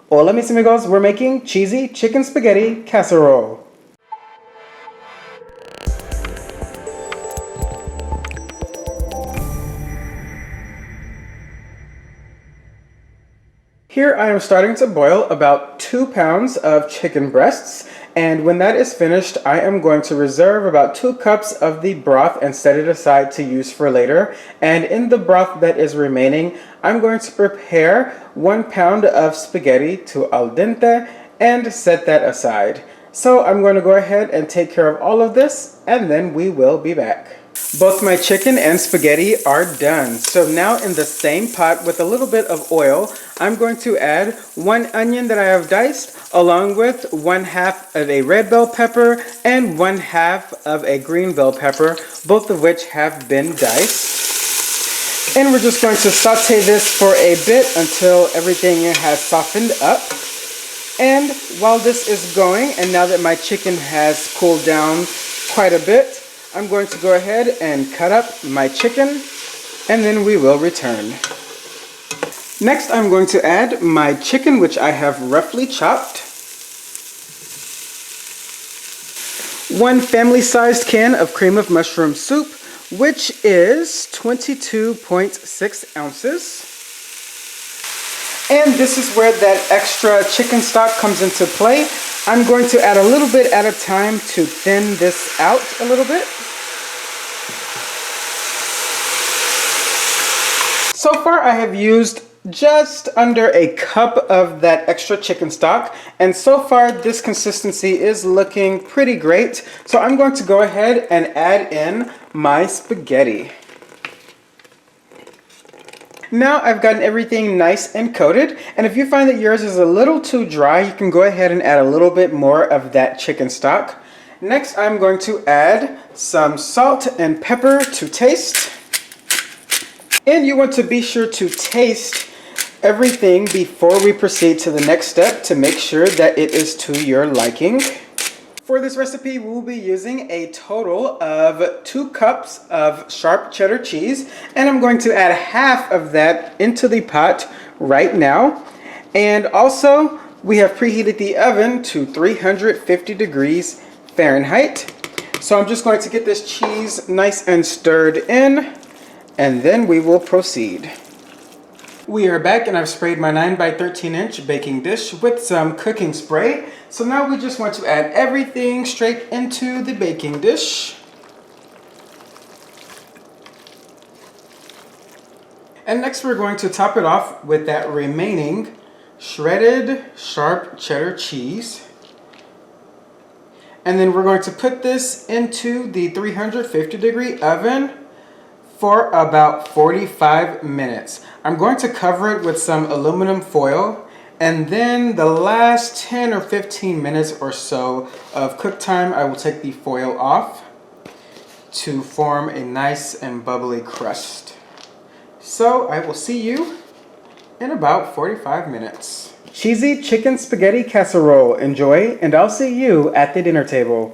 Hola mis amigos, we're making cheesy chicken spaghetti casserole. Here I am starting to boil about 2 pounds of chicken breasts, and when that is finished, I am going to reserve about 2 cups of the broth and set it aside to use for later. And in the broth that is remaining, I'm going to prepare 1 pound of spaghetti to al dente and set that aside. So I'm going to go ahead and take care of all of this, and then we will be back. Both my chicken and spaghetti are done. So now in the same pot with a little bit of oil, I'm going to add 1 onion that I have diced, along with 1/2 of a red bell pepper and 1/2 of a green bell pepper, both of which have been diced. And we're just going to saute this for a bit until everything has softened up. And while this is going, and now that my chicken has cooled down quite a bit, I'm going to go ahead and cut up my chicken, and then we will return. Next, I'm going to add my chicken, which I have roughly chopped. 1 family-sized can of cream of mushroom soup, which is 22.6 ounces. And this is where that extra chicken stock comes into play. I'm going to add a little bit at a time to thin this out a little bit. So far I have used just under a cup of that extra chicken stock, and so far this consistency is looking pretty great. So I'm going to go ahead and add in my spaghetti. Now I've gotten everything nice and coated, and if you find that yours is a little too dry, you can go ahead and add a little bit more of that chicken stock. Next, I'm going to add some salt and pepper to taste. And you want to be sure to taste everything before we proceed to the next step to make sure that it is to your liking. For this recipe, we'll be using a total of 2 cups of sharp cheddar cheese, and I'm going to add 1/2 of that into the pot right now. And also, we have preheated the oven to 350 degrees Fahrenheit. So I'm just going to get this cheese nice and stirred in, and then we will proceed. We are back, and I've sprayed my 9 by 13 inch baking dish with some cooking spray. So now we just want to add everything straight into the baking dish. And next we're going to top it off with that remaining shredded sharp cheddar cheese. And then we're going to put this into the 350 degree oven for about 45 minutes. I'm going to cover it with some aluminum foil, and then the last 10 or 15 minutes or so of cook time, I will take the foil off to form a nice and bubbly crust. So I will see you in about 45 minutes. Cheesy chicken spaghetti casserole. Enjoy, and I'll see you at the dinner table.